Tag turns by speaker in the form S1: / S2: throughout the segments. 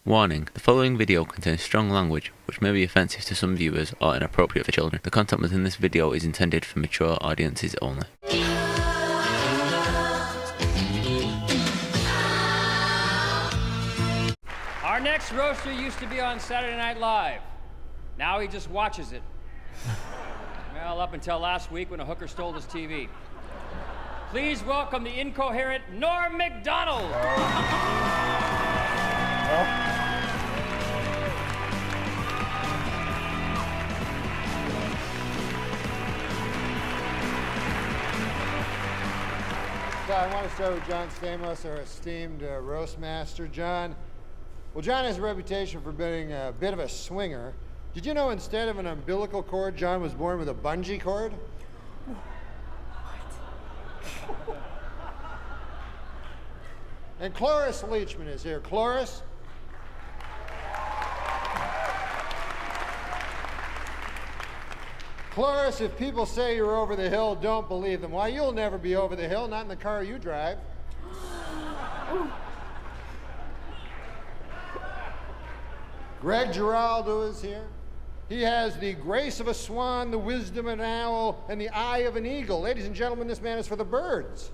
S1: Warning, the following video contains strong language which may be offensive to some viewers or inappropriate for children. The content within this video is intended for mature audiences only.
S2: Our next roaster used to be on Saturday Night Live. Now he just watches it. Well, up until last week when a hooker stole his TV. Please welcome the incoherent Norm Macdonald.
S3: So I want to start with John Stamos, our esteemed roast master. John, well, John has a reputation for being a bit of a swinger. Did you know instead of an umbilical cord, John was born with a bungee cord? What? And Cloris Leachman is here. Cloris? Cloris, if people say you're over the hill, don't believe them. Why, you'll never be over the hill, not in the car you drive. Greg Giraldo is here. He has the grace of a swan, the wisdom of an owl, and the eye of an eagle. Ladies and gentlemen, this man is for the birds.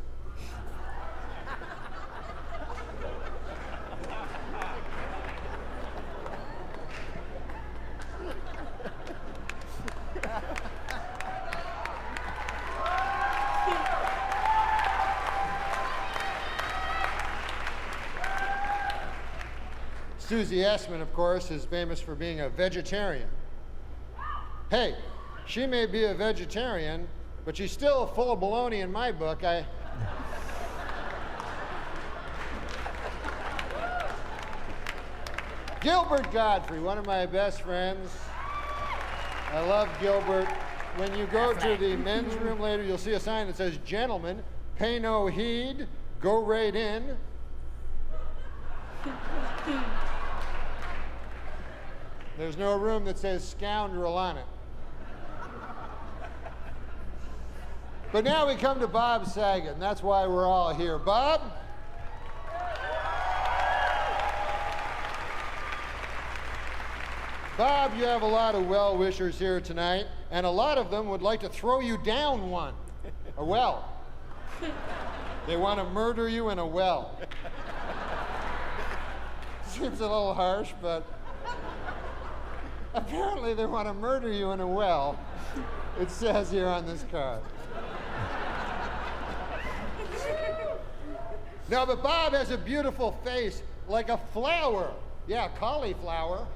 S3: Susie Essman, of course, is famous for being a vegetarian. Hey, she may be a vegetarian, but she's still full of baloney in my book. Gilbert Godfrey, one of my best friends. I love Gilbert. When you go to the men's room later, you'll see a sign that says, "Gentlemen, pay no heed, go right in." There's no room that says "scoundrel" on it. But now we come to Bob Saget, and that's why we're all here. Bob? Bob, you have a lot of well-wishers here tonight, and a lot of them would like to throw you down one, a well. They want to murder you in a well. Seems a little harsh, but apparently they want to murder you in a well. It says here on this card. No, but Bob has a beautiful face, like a flower. Yeah, cauliflower.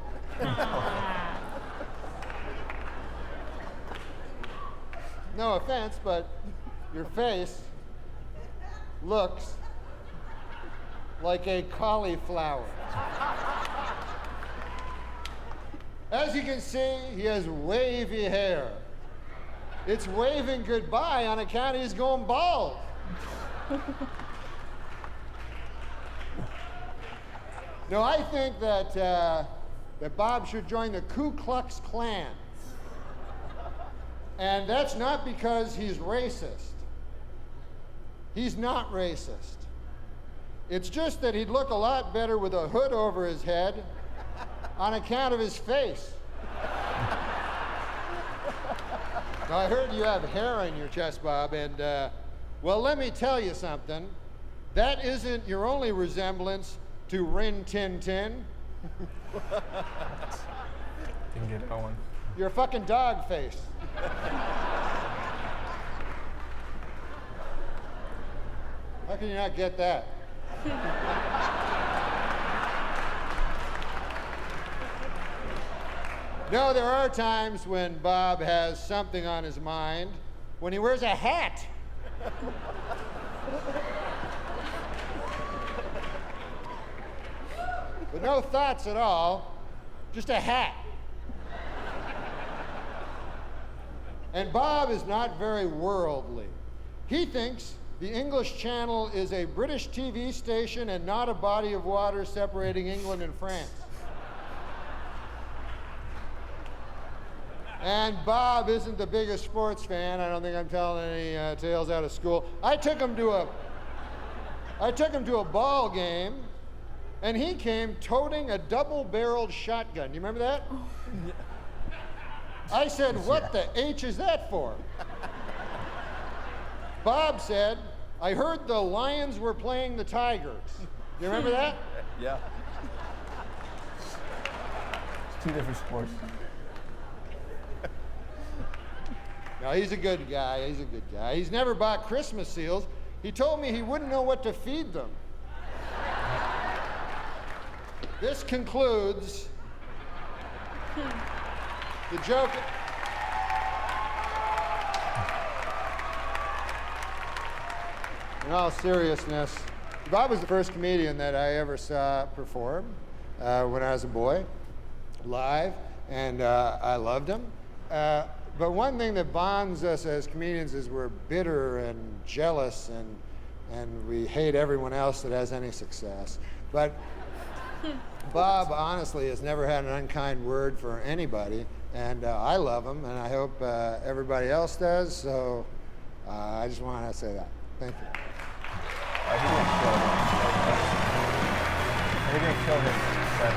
S3: No offense, but your face looks like a cauliflower. As you can see, he has wavy hair. It's waving goodbye on account he's going bald. No, I think that Bob should join the Ku Klux Klan. And that's not because he's racist. He's not racist. It's just that he'd look a lot better with a hood over his head on account of his face. Now, I heard you have hair on your chest, Bob, and, well, let me tell you something. That isn't your only resemblance to Rin Tin Tin.
S4: Didn't get that one.
S3: You're a fucking dog face. How can you not get that? No, there are times when Bob has something on his mind, when he wears a hat. But no thoughts at all, just a hat. And Bob is not very worldly. He thinks the English Channel is a British TV station and not a body of water separating England and France. And Bob isn't the biggest sports fan. I don't think I'm telling any tales out of school. I took him to a ball game and he came toting a double-barreled shotgun. You remember that? I said, what the H is that for? Bob said, I heard the Lions were playing the Tigers. You remember that?
S4: Yeah. It's 2 different sports.
S3: No, he's a good guy. He's a good guy. He's never bought Christmas seals. He told me he wouldn't know what to feed them. This concludes the joke. In all seriousness, Bob was the first comedian that I ever saw perform when I was a boy, live, and I loved him. But one thing that bonds us as comedians is we're bitter and jealous, and we hate everyone else that has any success. But Bob, honestly, has never had an unkind word for anybody, and I love him, and I hope everybody else does, so I just want to say that. Thank you.
S4: He didn't kill his set.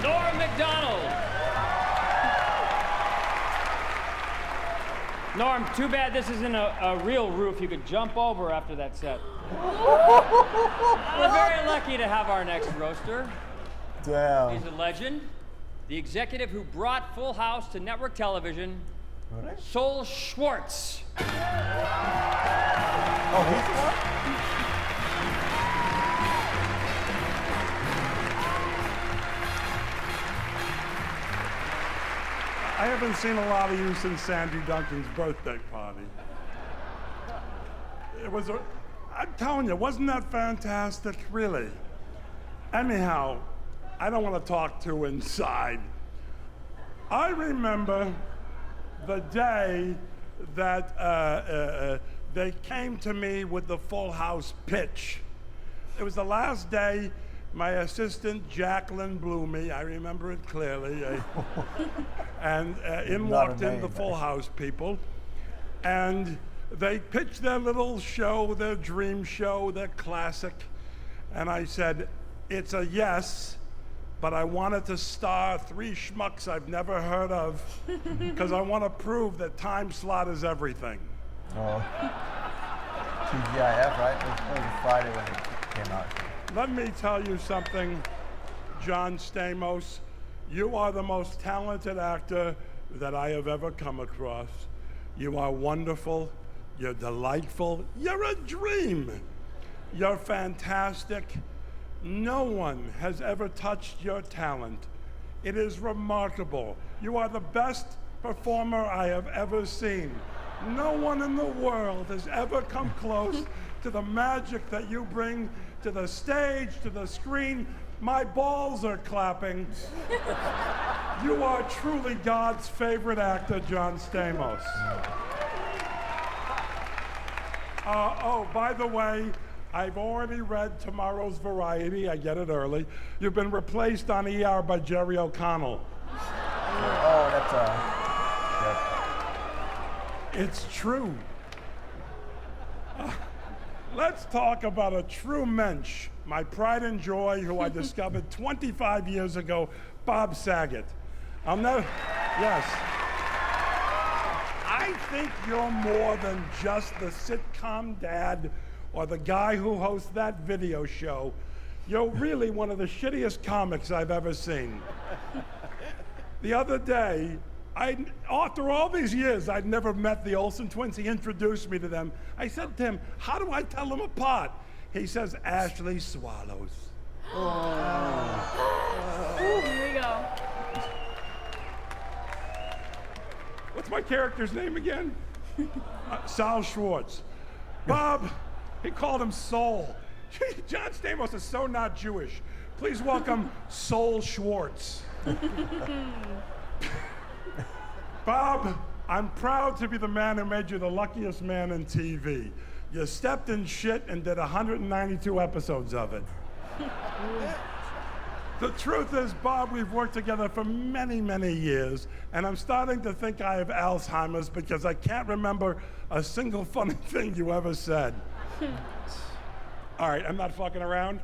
S2: Norm Macdonald. Norm, too bad this isn't a real roof you could jump over after that set. We're very lucky to have our next roaster.
S4: Damn.
S2: He's a legend, the executive who brought Full House to network television, Sol Schwartz.
S4: Oh, he's the one?
S5: I haven't seen a lot of you since Sandy Duncan's birthday party. I'm telling you, wasn't that fantastic, really? Anyhow, I don't want to talk too inside. I remember the day that they came to me with the Full House pitch. It was the last day my assistant Jacqueline blew me. I remember it clearly. And in walked in the Full House people. And they pitched their little show, their dream show, their classic. And I said, it's a yes, but I wanted to star 3 schmucks I've never heard of, because I want to prove that time slot is everything.
S4: Oh. TGIF, right? It was Friday when it came out.
S5: Let me tell you something, John Stamos. You are the most talented actor that I have ever come across. You are wonderful. You're delightful. You're a dream. You're fantastic. No one has ever touched your talent. It is remarkable. You are the best performer I have ever seen. No one in the world has ever come close to the magic that you bring to the stage, to the screen. My balls are clapping. You are truly God's favorite actor, John Stamos. Oh, by the way, I've already read tomorrow's Variety. I get it early. You've been replaced on ER by Jerry O'Connell.
S4: Oh, that's
S5: It's true. Let's talk about a true mensch, my pride and joy, who I discovered 25 years ago, Bob Saget. Yes. I think you're more than just the sitcom dad or the guy who hosts that video show. You're really one of the shittiest comics I've ever seen. The other day, after all these years, I'd never met the Olsen twins. He introduced me to them. I said to him, how do I tell them apart? He says, Ashley swallows.
S6: Ooh, here we go.
S5: What's my character's name again? Sol Schwartz. Bob, he called him Sol. John Stamos is so not Jewish. Please welcome Sol Schwartz. Bob, I'm proud to be the man who made you the luckiest man in TV. You stepped in shit and did 192 episodes of it. The truth is, Bob, we've worked together for many, many years, and I'm starting to think I have Alzheimer's because I can't remember a single funny thing you ever said. All right, I'm not fucking around.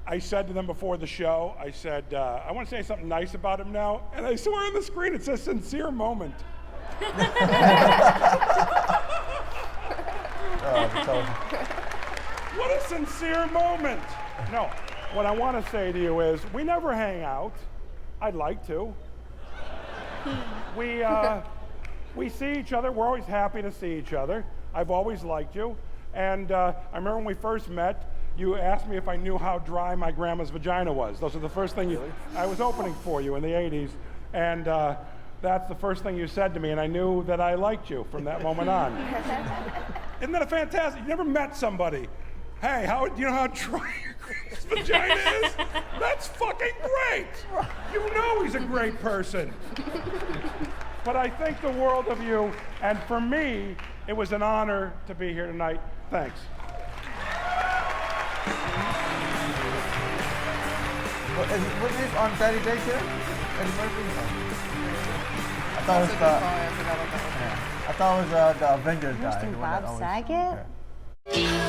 S5: I said to them before the show, I said, I want to say something nice about him now, and I swear on the screen it says sincere moment. What a sincere moment. No, what I want to say to you is, we never hang out. I'd like to. We see each other. We're always happy to see each other. I've always liked you. And I remember when we first met, you asked me if I knew how dry my grandma's vagina was. Those are the first thing I was opening for you in the 80s. And that's the first thing you said to me, and I knew that I liked you from that moment on. Isn't that a fantastic? You never met somebody. Hey, do you know how dry your grandma's vagina is? That's fucking great. You know he's a great person. But I think the world of you, and for me, it was an honor to be here tonight. Thanks.
S4: Was this on Saturday here? Eddie Murphy? I thought it was the. I forgot about that one. Yeah. I thought it was the Avengers guy.
S7: Bob Saget?
S4: Yeah.